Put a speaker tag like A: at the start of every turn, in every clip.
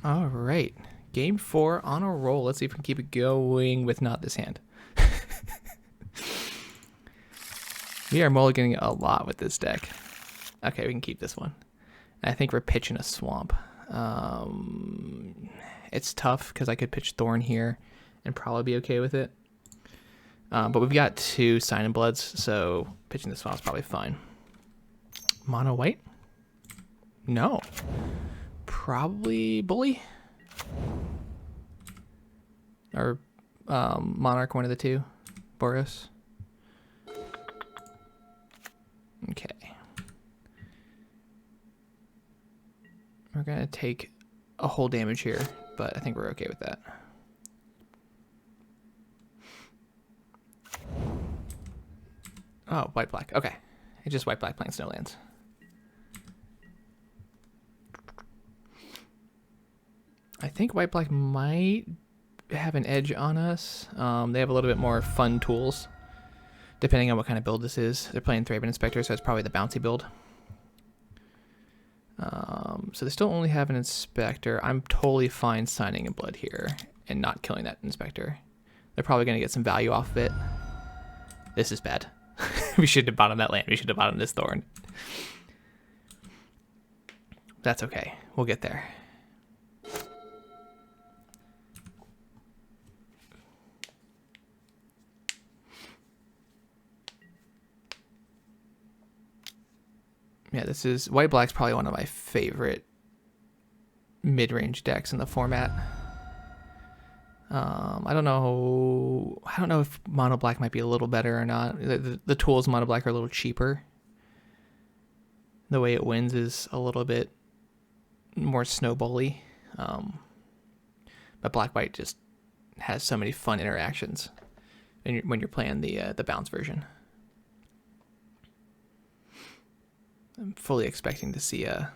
A: All right. Game 4 on a roll. Let's see if we can keep it going with not this hand. We are mulliganing a lot with this deck. Okay, we can keep this one. I think we're pitching a swamp. It's tough because I could pitch Thorn here and probably be okay with it. But we've got 2 Sign and Bloods, so pitching the swamp's probably fine. Mono white? No. Probably Bully? Or Monarch, one of the 2. Boros. Okay. We're going to take a whole damage here, but I think we're okay with that. Oh, white-black. Okay. It's just white-black playing Snowlands. I think white-black might have an edge on us. They have a little bit more fun tools, depending on what kind of build this is. They're playing Thraben Inspector, so it's probably the bouncy build. So they still only have an Inspector. I'm totally fine signing a Blood here and not killing that Inspector. They're probably going to get some value off of it. This is bad. We should have bottomed that land. We should have bottomed this Thorn. That's okay. We'll get there. Yeah, this is white-black's probably one of my favorite mid-range decks in the format. I don't know if mono black might be a little better or not. The tools mono black are a little cheaper. The way it wins is a little bit more snowbally. But black white just has so many fun interactions when you're playing the bounce version. I'm fully expecting to see a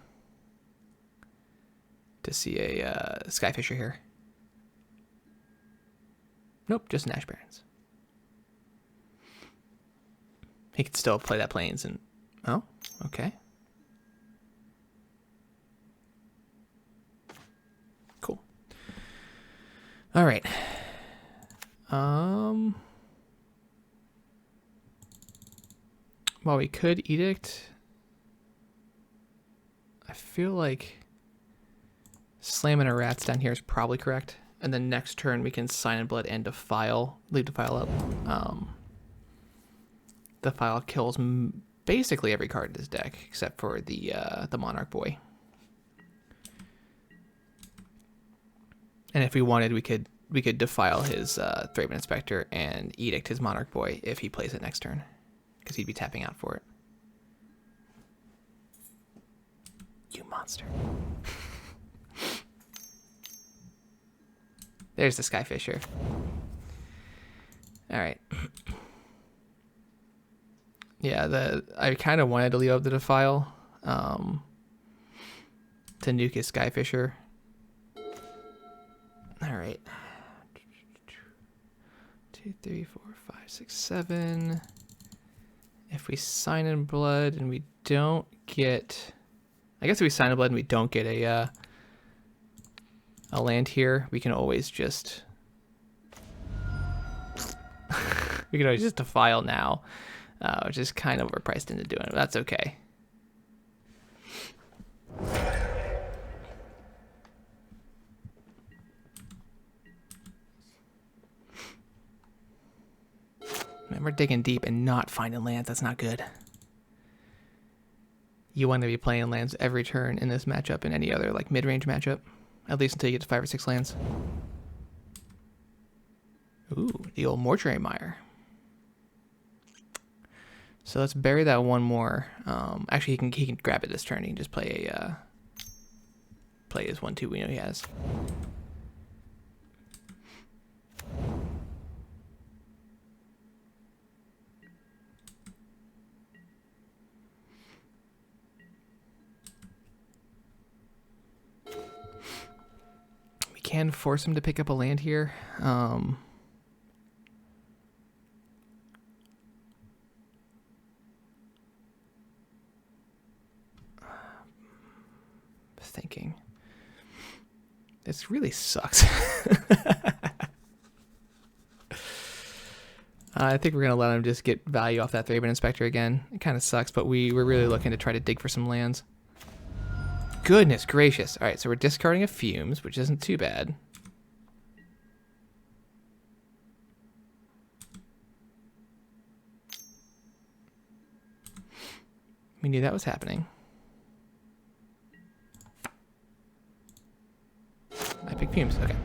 A: Skyfisher here. Nope, just an Ash Barrens. He could still play that Plains and... Oh, okay. Cool. All right. Well, we could Edict. I feel like slamming a Rats down here is probably correct. And then next turn we can Sign in Blood and Defile. Leave Defile up. Defile kills basically every card in this deck except for the Monarch Boy. And if we wanted, we could Defile his Thraben Inspector and Edict his Monarch Boy if he plays it next turn, because he'd be tapping out for it. You monster. There's the Skyfisher. All right. Yeah, I kind of wanted to leave up the Defile to nuke his Skyfisher. All right. 2, 3, 4, 5, 6, 7. If we Sign in Blood and we don't get... I guess if we Sign in Blood and we don't get a land here, we can always just... we can always just Defile now, which is kind of overpriced into doing it, but that's okay. Man, we're digging deep and not finding lands. That's not good. You want to be playing lands every turn in this matchup and any other like mid-range matchup, at least until you get to 5 or 6 lands. Ooh, the old Mortuary Mire. So let's bury that one more. Actually, he can grab it this turn. He can just play his 1/2 we know he has. Can force him to pick up a land here. Thinking. This really sucks. I think we're going to let him just get value off that 3-bit inspector again. It kind of sucks, but we're really looking to try to dig for some lands. Goodness gracious. All right, so we're discarding a Fumes, which isn't too bad. We knew that was happening. I picked Fumes, okay.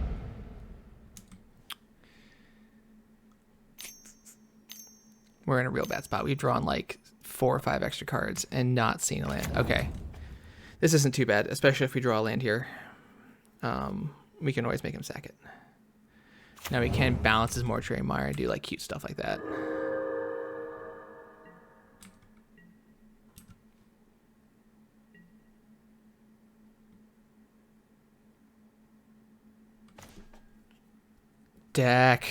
A: We're in a real bad spot. We've drawn like 4 or 5 extra cards and not seen a land. Okay. This isn't too bad, especially if we draw a land here. We can always make him sack it. Now we can balance his Mortuary Mire and do like cute stuff like that. Deck.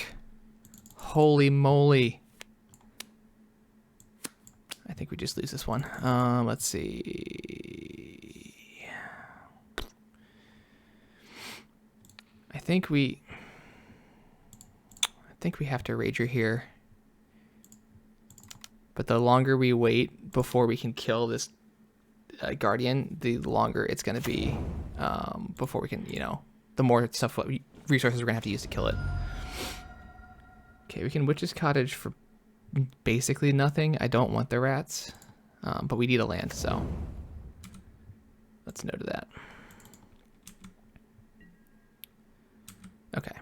A: Holy moly. I think we just lose this one. Let's see. I think we have to Rager here. But the longer we wait before we can kill this Guardian, the longer it's going to be before we can, you know, the more stuff, resources we're going to have to use to kill it. Okay, we can Witch's Cottage for basically nothing. I don't want the rats, but we need a land, so let's note that. Okay.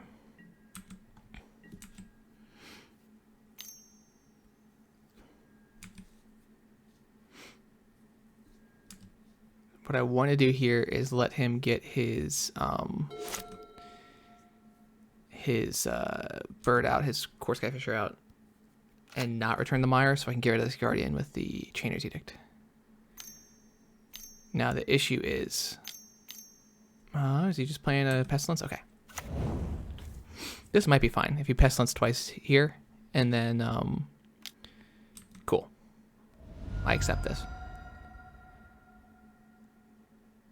A: What I want to do here is let him get his bird out, his Core Skyfisher out, and not return the Mire, so I can get rid of this Guardian with the Chainer's Edict. Now the issue is he just playing a Pestilence? Okay. This might be fine if you Pestilence twice here, and then cool. I accept this.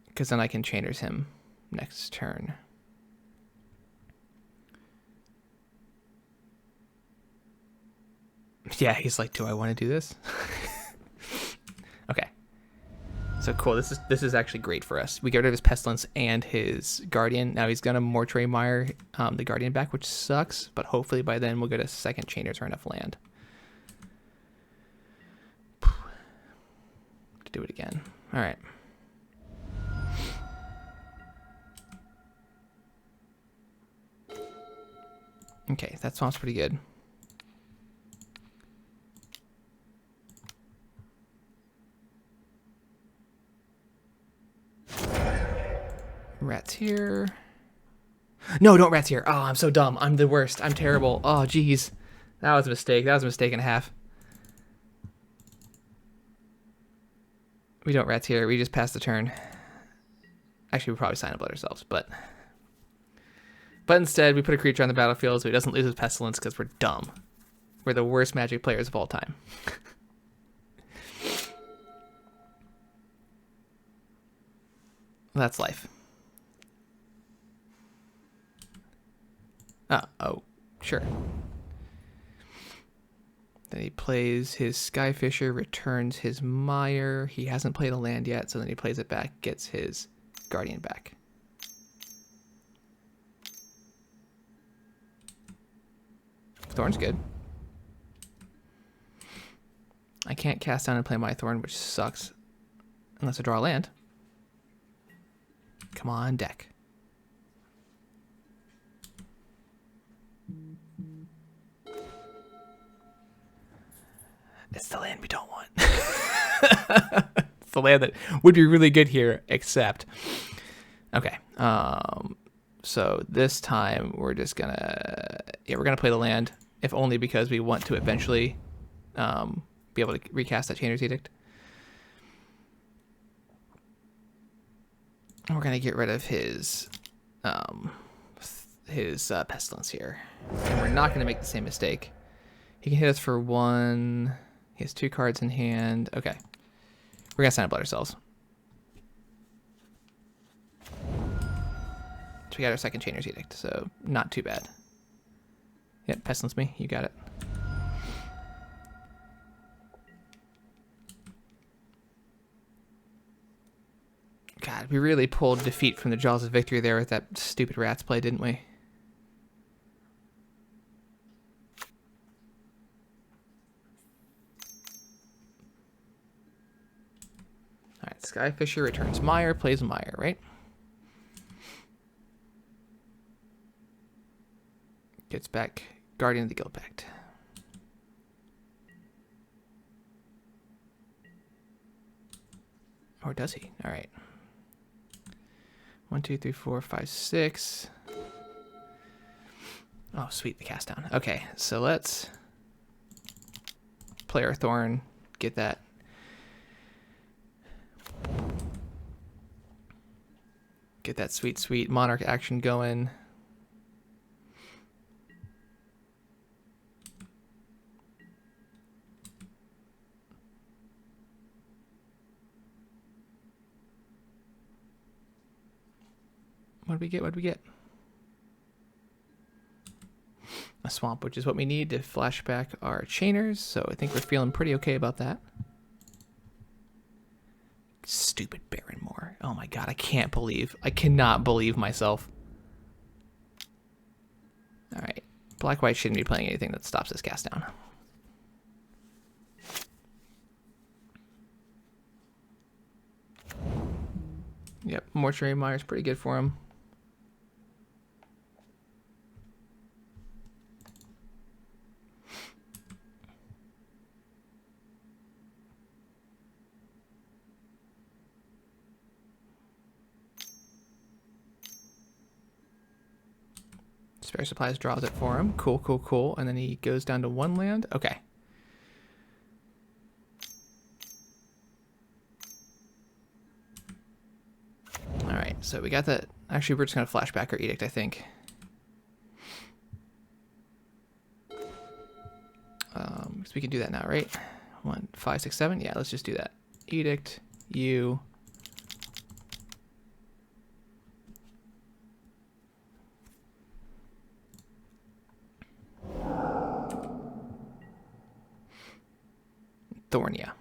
A: Because then I can Chainer's him next turn. Yeah, he's like, do I want to do this? Okay. So cool. This is actually great for us. We get rid of his Pestilence and his Guardian. Now he's gonna Mortuary Mire the Guardian back, which sucks, but hopefully by then we'll get a second Chainer's or enough land. To do it again. Alright. Okay, that sounds pretty good. Rats here. No, don't rats here. Oh, I'm so dumb. I'm the worst. I'm terrible. Oh, geez. That was a mistake. That was a mistake and a half. We don't rats here. We just pass the turn. Actually, we probably sign a blood ourselves, but instead we put a creature on the battlefield so he doesn't lose his Pestilence because we're dumb. We're the worst Magic players of all time. That's life. Oh, sure. Then he plays his Skyfisher, returns his Mire. He hasn't played a land yet, so then he plays it back, gets his Guardian back. Thorn's good. I can't cast down and play my Thorn, which sucks. Unless I draw a land. Come on, deck. It's the land we don't want. It's the land that would be really good here, except... Okay. So this time we're just gonna... Yeah, we're gonna play the land, if only because we want to eventually be able to recast that Chainer's Edict. We're gonna get rid of his Pestilence here, and we're not gonna make the same mistake. He can hit us for 1. He has 2 cards in hand. Okay, we're gonna sign a blood ourselves. So we got our second Chainer's Edict, so not too bad. Yep, Pestilence me, you got it. God, we really pulled defeat from the jaws of victory there with that stupid rats play, didn't we? Alright, Skyfisher returns Mire, plays Mire, right? Gets back Guardian of the Guild Pact. Or does he? Alright. 1, 2, 3, 4, 5, 6. Oh, sweet, the cast down. Okay, so let's play our Thorn, get that. Get that sweet, sweet Monarch action going. What do we get? What do we get? A swamp, which is what we need to flash back our chainers. So I think we're feeling pretty okay about that. Stupid Barren Moor. Oh my god, I cannot believe myself. Alright. Black-white shouldn't be playing anything that stops this cast down. Yep, Mortuary Mire's pretty good for him. Spare Supplies draws it for him. Cool, cool, cool. And then he goes down to 1 land. Okay. Alright, so we got that. Actually, we're just going to flash back our Edict, I think. So we can do that now, right? 1, 5, 6, 7. Yeah, let's just do that. Edict, you. Thorn, yeah.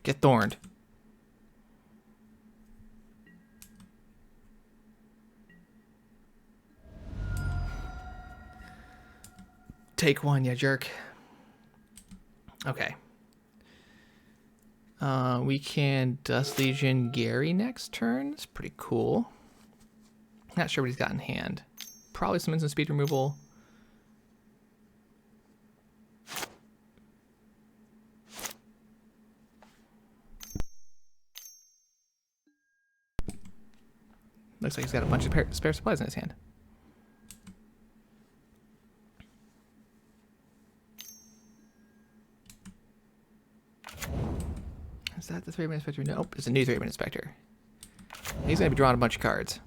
A: Get thorned. Take 1, you jerk. Okay. We can Dust Legion Gary next turn. It's pretty cool. Not sure what he's got in hand. Probably some instant speed removal. Looks like he's got a bunch of spare supplies in his hand. Is that the 3-minute Spectre? Nope, it's a new 3-minute Spectre. He's going to be drawing a bunch of cards.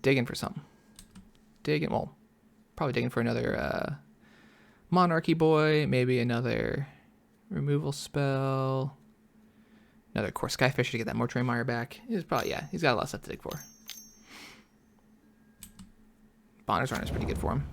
A: Digging for something. Digging, well, probably digging for another Monarchy Boy, maybe another removal spell. Another core Skyfisher to get that Mortuary Mire back. He's probably, yeah, he's got a lot of stuff to dig for. Bonner's Runner's pretty good for him.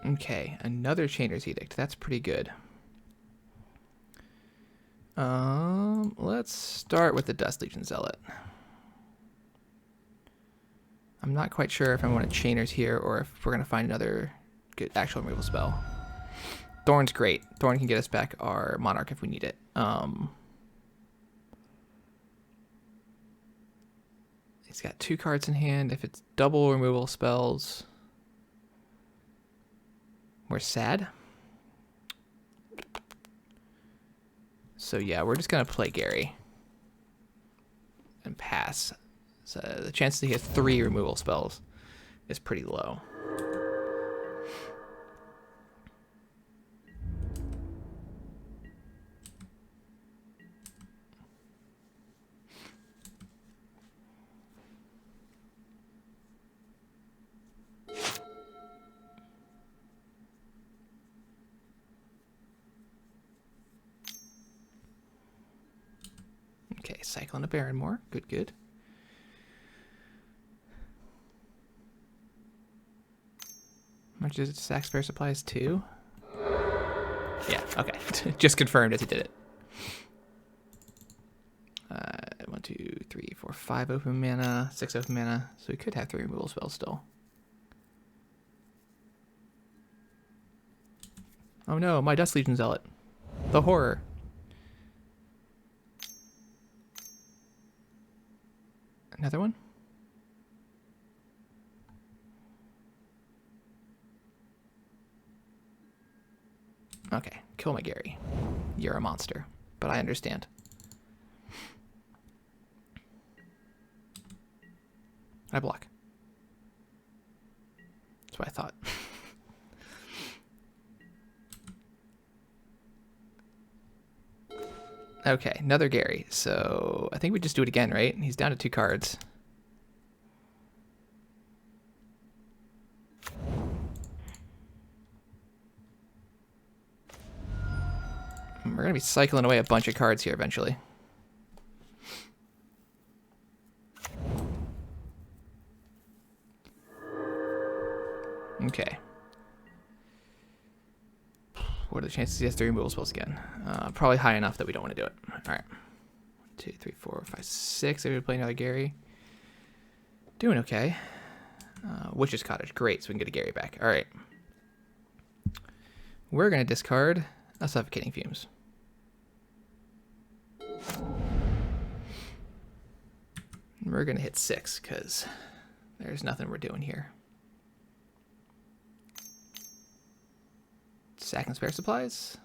A: Okay, another Chainer's Edict. That's pretty good. Let's start with the Dust Legion Zealot. I'm not quite sure if I want a Chainer's here or if we're going to find another good actual removal spell. Thorn's great. Thorn can get us back our Monarch if we need it. He's got 2 cards in hand. If it's double removal spells, we're sad. So yeah, we're just going to play Gary and pass. So the chance that he has 3 removal spells is pretty low. cycle into Barren Moor. Good, good. How much does it sack spare supplies? 2? Yeah, okay. Just confirmed as he did it. 1, 2, 3, 4, 5 open mana, 6 open mana. So we could have 3 removal spells still. Oh no, my Dusk Legion Zealot. The horror. Another one? Okay, kill my Gary. You're a monster, but I understand. I block. That's what I thought. Okay, another Gary. So I think we just do it again, right? He's down to 2 cards. We're going to be cycling away a bunch of cards here eventually. Okay. What are the chances he has 3 removal spells again? Probably high enough that we don't want to do it. All right. 1, 2, 3, 4, 5, 6. Maybe we play another Gary. Doing okay. Witch's Cottage. Great, so we can get a Gary back. All right. We're going to discard a Suffocating Fumes. We're going to hit 6 because there's nothing we're doing here. Sack and spare supplies.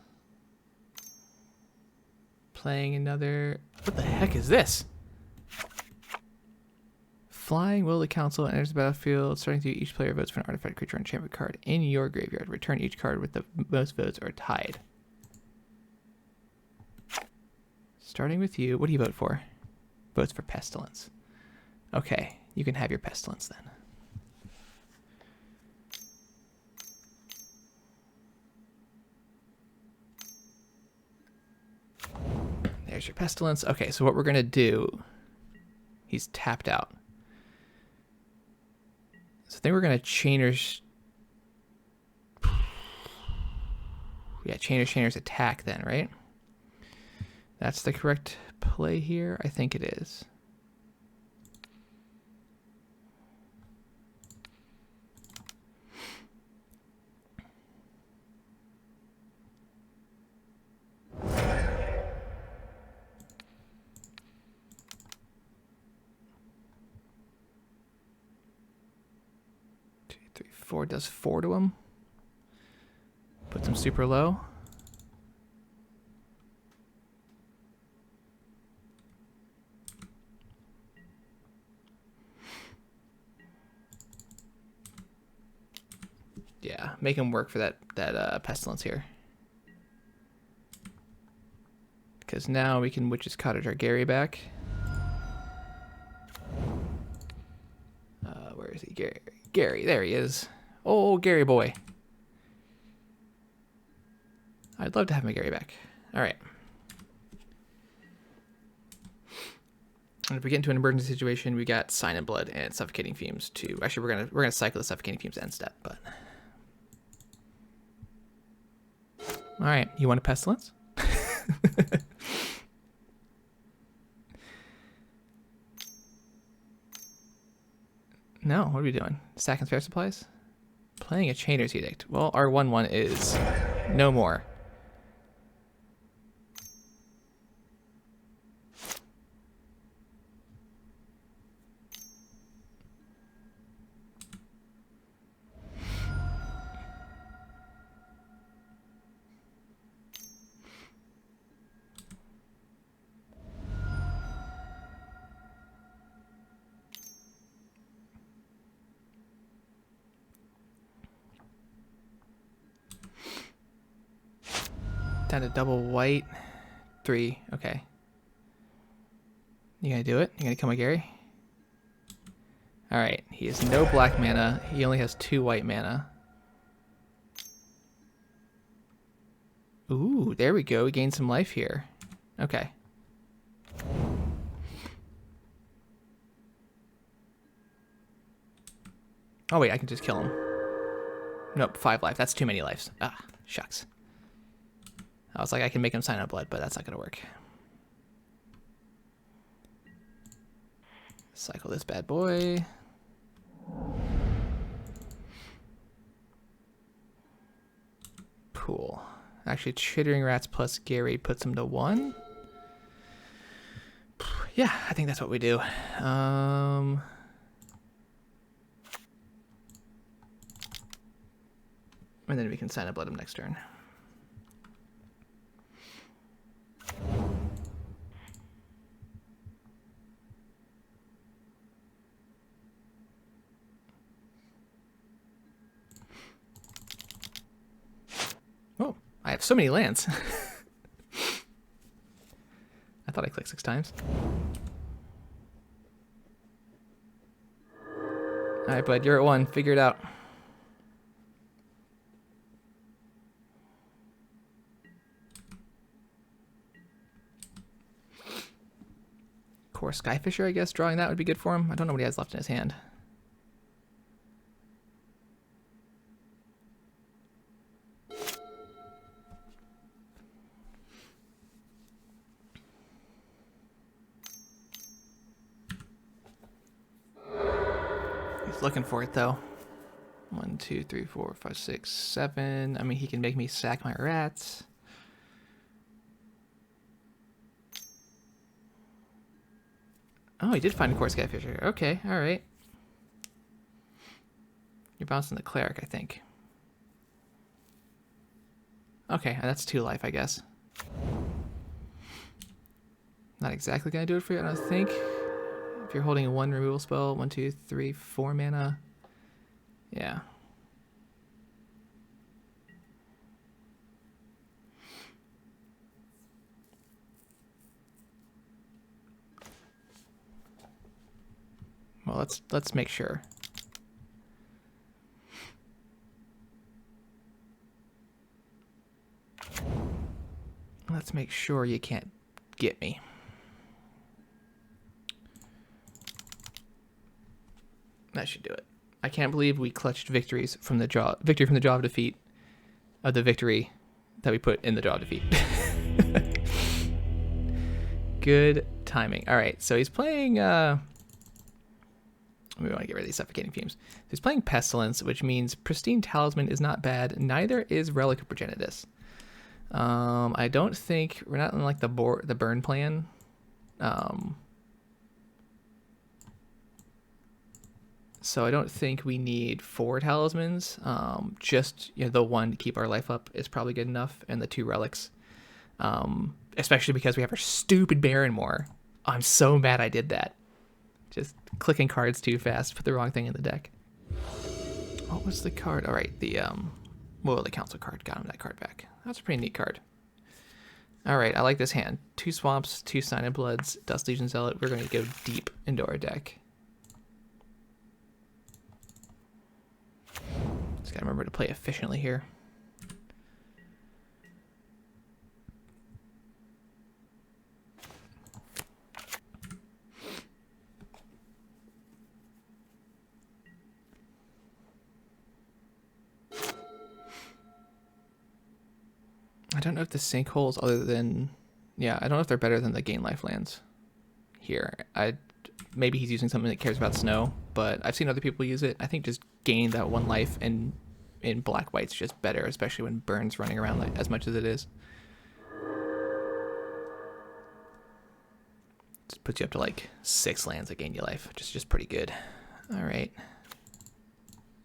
A: Playing another... What the heck is this? Flying will the council enters the battlefield. Starting to each player votes for an artifact, creature, or enchantment card in your graveyard. Return each card with the most votes or tied. Starting with you. What do you vote for? Votes for Pestilence. Okay, you can have your Pestilence then. There's your Pestilence. Okay, so what we're going to do... He's tapped out. So I think we're going to Chainer's... Yeah, Chainer's attack then, right? That's the correct play here? I think it is. Four does 4 to him. Puts him super low. Yeah, make him work for that Pestilence here. Because now we can Witch's Cottage our Gary back. Where is he? Gary, there he is. Oh, Gary boy. I'd love to have my Gary back. All right. And if we get into an emergency situation, we got Sign in Blood and Suffocating Fumes too. Actually, we're gonna cycle the Suffocating Fumes end step, but. All right, you want a Pestilence? No, what are we doing? Stack and spare supplies? Playing a Chainer's Edict. Well, our 1/1 is no more. Down to double white. 3. Okay. You gonna do it? You gonna kill my Gary? Alright. He has no black mana. He only has 2 white mana. Ooh, there we go. We gained some life here. Okay. Oh wait, I can just kill him. Nope, 5 life. That's too many lives. Ah, shucks. I was like, I can make him sign Oubliette, but that's not gonna work. Cycle this bad boy. Cool. Actually, Chittering Rats plus Gary puts him to 1. Yeah, I think that's what we do. And then we can sign Oubliette him next turn. Oh, I have so many lands. I thought I clicked 6 times. Alright, bud, you're at 1. Figure it out. Core Skyfisher, I guess. Drawing that would be good for him. I don't know what he has left in his hand. Looking for it though. 1, 2, 3, 4, 5, 6, 7. I mean, he can make me sack my rats. Oh, he did find a Core Skyfisher. Okay, all right. You're bouncing the cleric, I think. Okay, that's 2 life, I guess. Not exactly gonna do it for you, I don't think. If you're holding a 1 removal spell, 1, 2, 3, 4 mana. Yeah. Well, let's make sure. Let's make sure you can't get me. That should do it. I can't believe we clutched victory from the jaw of defeat of the victory that we put in the jaw of defeat. Good timing. All right, so he's playing. We want to get rid of these Suffocating Fumes. So he's playing Pestilence, which means Pristine Talisman is not bad. Neither is Relic of Progenitus. I don't think we're not in like the burn plan. So I don't think we need 4 talismans. Just the 1 to keep our life up is probably good enough, and the 2 relics. Especially because we have our stupid Barren Moor. I'm so mad I did that. Just clicking cards too fast, put the wrong thing in the deck. What was the card? All right, the council card. Got him that card back. That's a pretty neat card. All right, I like this hand. 2 swamps, 2 Sign Bloods, Dust Legion Zealot. We're going to go deep into our deck. Just gotta remember to play efficiently here. I don't know if the sinkholes, other than, yeah, I don't know if they're better than the gain life lands here. Maybe he's using something that cares about snow, but I've seen other people use it. I think just gain that 1 life and in black white's just better, especially when Burn's running around like, as much as it is. Just puts you up to like 6 lands that gain you life, which is just pretty good. All right.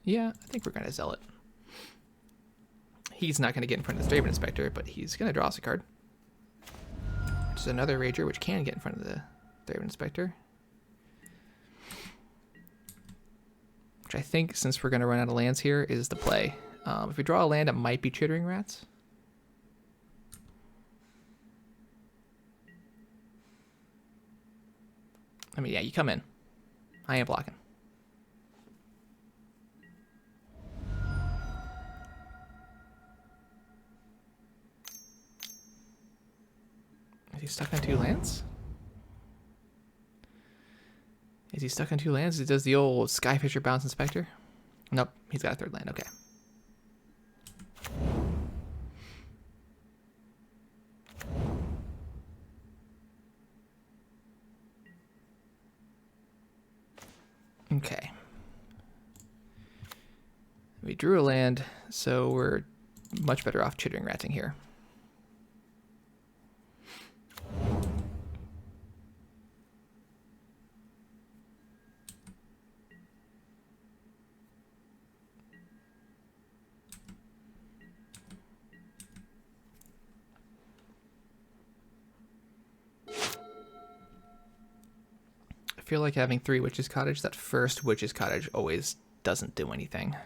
A: Yeah, I think we're gonna Zealot. He's not gonna get in front of the Thraben Inspector, but he's gonna draw us a card. Which is another Rager, which can get in front of the Thraben Inspector. Which I think, since we're going to run out of lands here, is the play. If we draw a land, it might be Chittering Rats. I mean, yeah, you come in. I ain't blocking. Is he stuck on 2 lands? Is he stuck on 2 lands? It does the old Skyfisher Bounce Inspector. Nope, he's got a third land. Okay. Okay. We drew a land, so we're much better off Chittering Ratting here. I feel like having 3 Witch's Cottage, that first Witch's Cottage always doesn't do anything.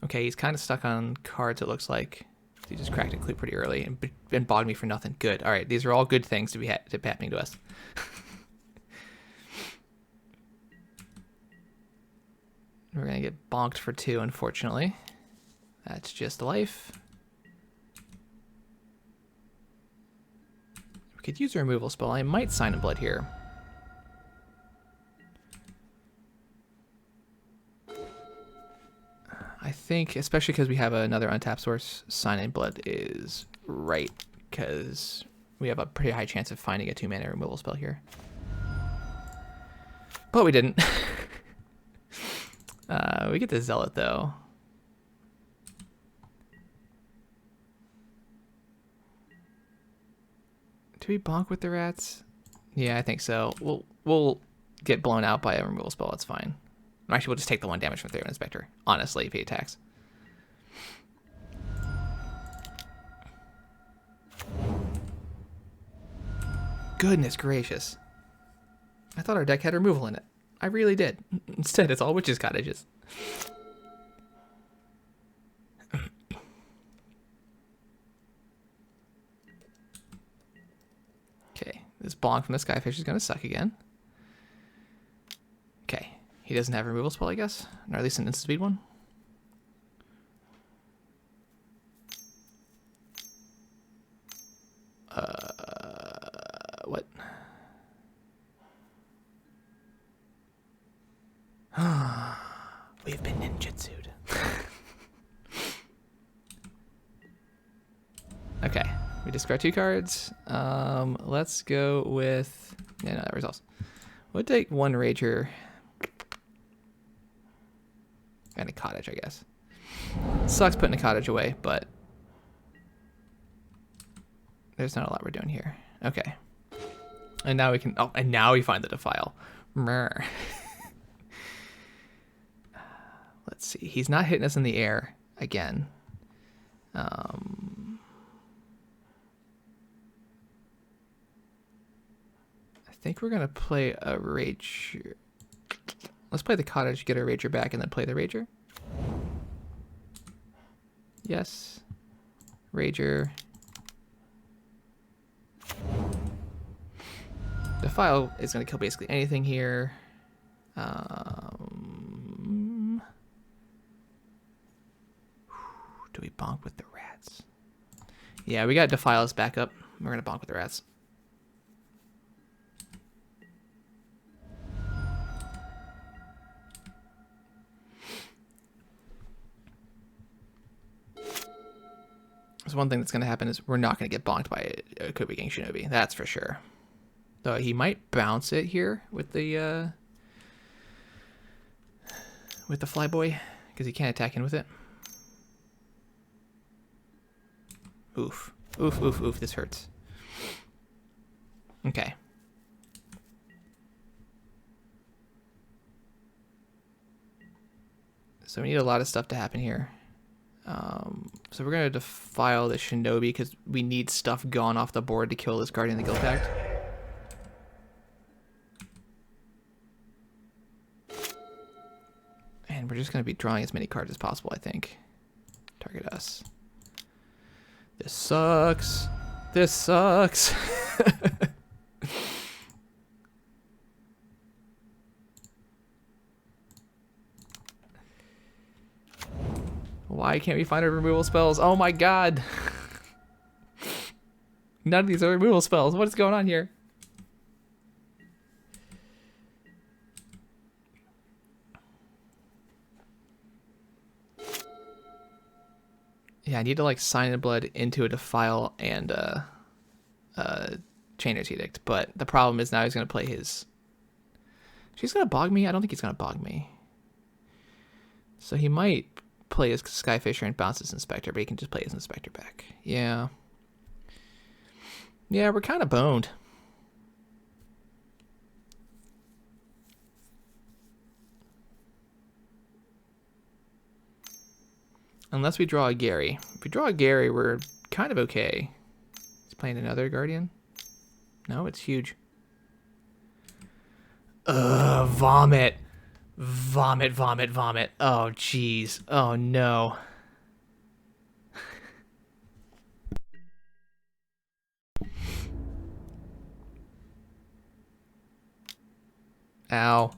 A: Okay, he's kind of stuck on cards, it looks like. He just cracked a clue pretty early and bogged me for nothing. Good. All right, these are all good things to be happening to us. We're going to get bonked for 2, unfortunately. That's just life. We could use a removal spell. I might Sign in Blood here. I think, especially because we have another untapped source, Sign in Blood is right, because we have a pretty high chance of finding a 2-mana removal spell here. But we didn't. We get the Zealot, though. Do we bonk with the rats? Yeah, I think so. We'll get blown out by a removal spell, that's fine. Actually, we'll just take the 1 damage from Therian Inspector, honestly, if he attacks. Goodness gracious. I thought our deck had removal in it. I really did. Instead, it's all Witch's Cottages. Okay, this bonk from the Skyfish is going to suck again. Okay. He doesn't have a removal spell, I guess, or at least an instant speed one. What? We've been ninjutsu'd. Okay, we discard 2 cards. Let's go with no, that resolves. We'll take 1 Rager. And a Cottage, I guess. Sucks putting a Cottage away, but there's not a lot we're doing here. Okay. And now we can... Oh, and now we find the Defile. Let's see. He's not hitting us in the air again. I think we're going to play a Rager. Let's play the Cottage, get our Rager back, and then play the Rager. Yes. Rager. Defile is going to kill basically anything here. Do we bonk with the rats? Yeah, we got Defile's back up. We're going to bonk with the rats. So one thing that's going to happen is we're not going to get bonked by a Kobe Gang Shinobi. That's for sure. Though he might bounce it here with the Flyboy, because he can't attack in with it. Oof. Oof, oof, oof. This hurts. Okay. So we need a lot of stuff to happen here. So we're going to Defile the Shinobi because we need stuff gone off the board to kill this Guardian of the Guild Pact. And we're just going to be drawing as many cards as possible, I think. Target us. This sucks. This sucks. Why can't we find our removal spells? Oh my god. None of these are removal spells. What is going on here? Yeah, I need to like Sign in Blood into a Defile and Chainer's Edict, but the problem is now he's gonna play his. She's gonna bog me. I don't think he's gonna bog me. So he might play his Skyfisher and bounce his Inspector, but he can just play his Inspector back. Yeah. Yeah, we're kind of boned. Unless we draw a Gary. If we draw a Gary, we're kind of okay. He's playing another Guardian. No, it's huge. Vomit. Vomit, vomit, vomit. Oh, jeez. Oh, no. Ow.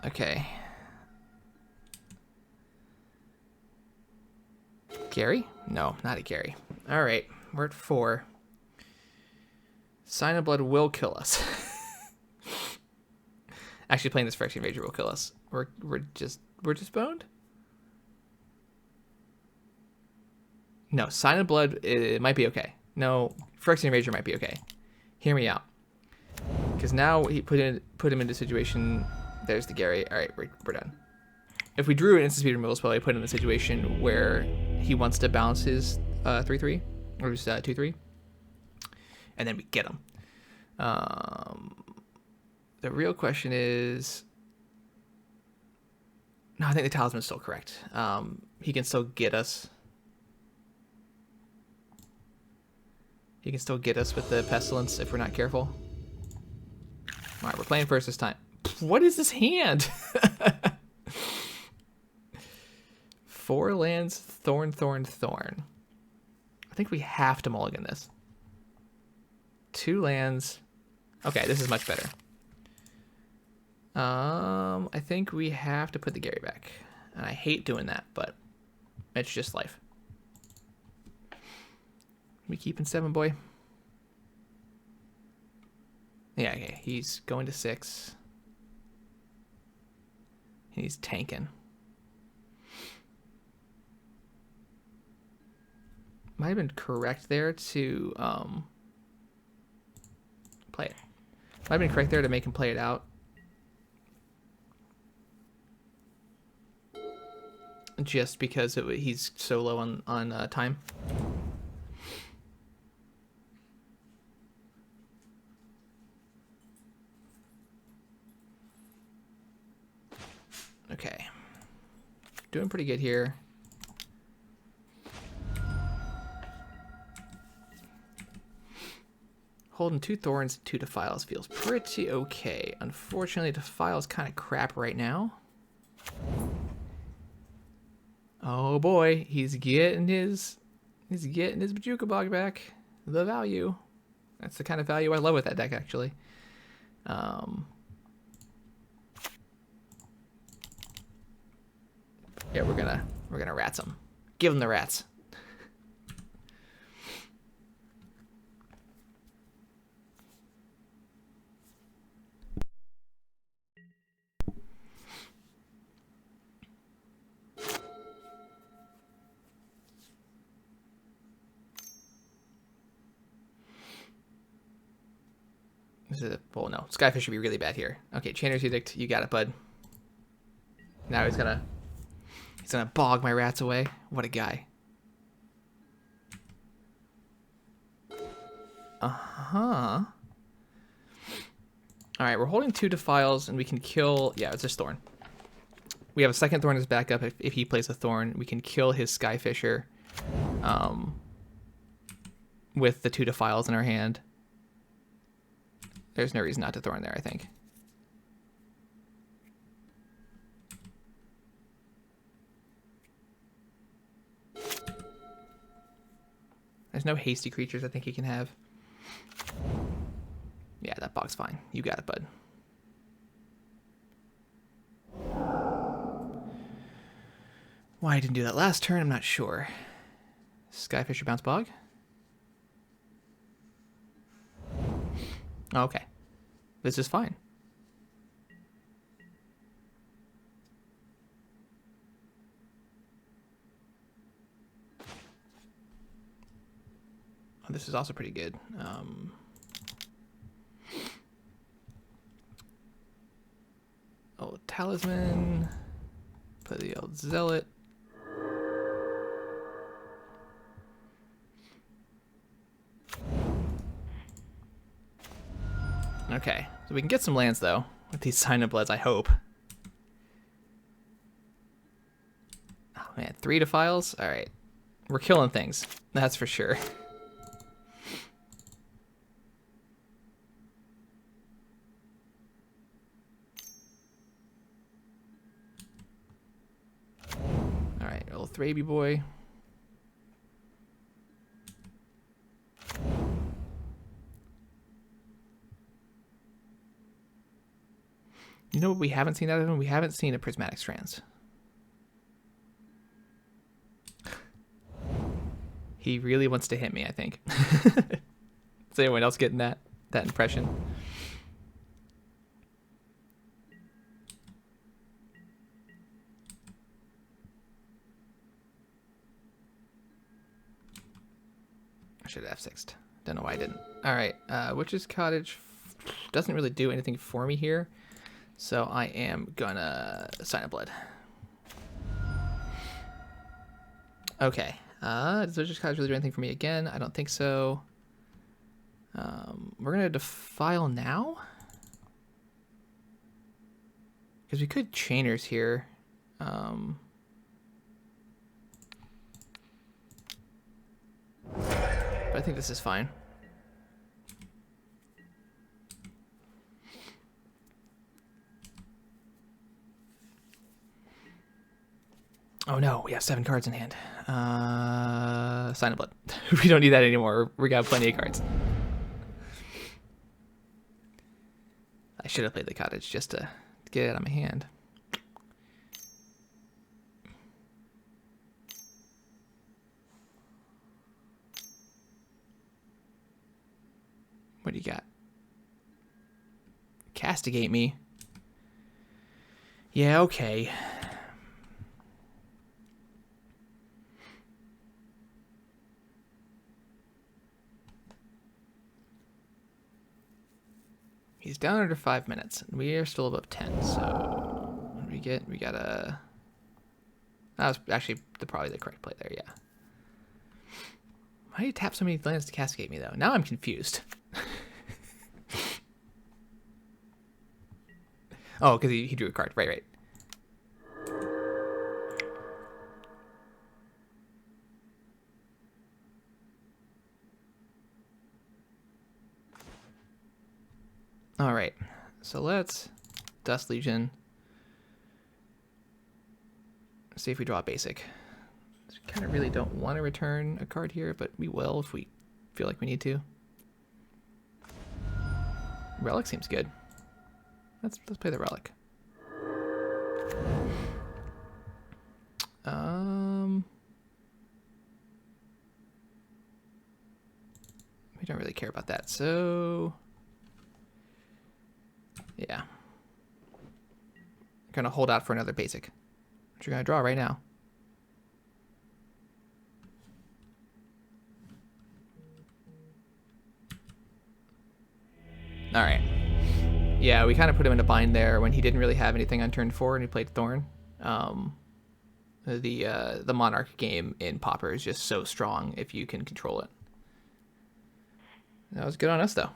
A: Okay. Gary? No, not a Gary. All right, we're at 4. Sign of Blood will kill us. Actually, playing this Phyrexian Rager will kill us. We're just boned. No, Sign of Blood, it might be okay. No, Phyrexian Rager might be okay. Hear me out. Because now he put him into a situation. There's the Gary. All right, we're done. If we drew an instant speed removal spell, I put him in a situation where he wants to bounce his 3/3 or his 2/3, and then we get him. The real question is, no, I think the talisman is still correct. He can still get us. He can still get us with the pestilence if we're not careful. All right, we're playing first this time. What is this hand? 4 lands, Thorn, Thorn, Thorn. I think we have to mulligan this. 2 lands. Okay, this is much better. I think we have to put the Gary back. And I hate doing that, but it's just life. We keeping 7, boy. Yeah, okay. He's going to 6. He's tanking. Might have been correct there to play it. Might have been correct there to make him play it out. Just because he's so low on time. Okay. Doing pretty good here. Holding 2 Thorns and 2 Defiles feels pretty okay. Unfortunately, Defile's kind of crap right now. Oh boy, he's getting his Bajuka Bog back. The value. That's the kind of value I love with that deck, actually. Yeah, we're gonna rats him. Give him the rats. Well, no. Skyfish should be really bad here. Okay, Chainer's Edict, you got it, bud. Now he's gonna bog my rats away. What a guy. Uh-huh. Alright, we're holding 2 Defiles, and we can kill... Yeah, it's just Thorn. We have a second Thorn as backup. If he plays a Thorn, we can kill his Skyfisher with the 2 Defiles in our hand. There's no reason not to Thorn there, I think. There's no hasty creatures I think he can have. Yeah, that bog's fine. You got it, bud. Why I didn't do that last turn, I'm not sure. Skyfisher bounce bog? Okay. This is fine. This is also pretty good. Old Talisman. Play the old Zealot. Okay, so we can get some lands though with these Sign of Bloods, I hope. Oh man, 3 Defiles? Alright. We're killing things, that's for sure. Alright, old 3 boy. You know what we haven't seen out of him? We haven't seen a Prismatic Strands. He really wants to hit me, I think. Is anyone else getting that impression? I should have F6'd. Don't know why I didn't. Alright, Witch's Cottage doesn't really do anything for me here. So I am gonna Sign of Blood. Okay. Does Witch's Cottage really do anything for me again? I don't think so. We're gonna Defile now. Because we could Chainers here. But I think this is fine. Oh no, we have 7 cards in hand. Sign of Blood. We don't need that anymore. We got plenty of cards. I should have played the Cottage just to get it out of my hand. What do you got? Castigate me. Yeah, okay. He's down under 5 minutes, and we are still above 10, so what do we get? We got a... That was actually probably the correct play there, yeah. Why do you tap so many lands to castigate me, though? Now I'm confused. Oh, because he drew a card. Right. All right, so let's Dust Legion. See if we draw a basic. Kind of really don't want to return a card here, but we will if we feel like we need to. Relic seems good. Let's play the Relic. We don't really care about that, so yeah. I'm gonna hold out for another basic, which you're gonna draw right now. All right. Yeah, we kind of put him in a bind there when he didn't really have anything on turn 4 and he played Thorn. The Monarch game in Pauper is just so strong if you can control it. That was good on us, though.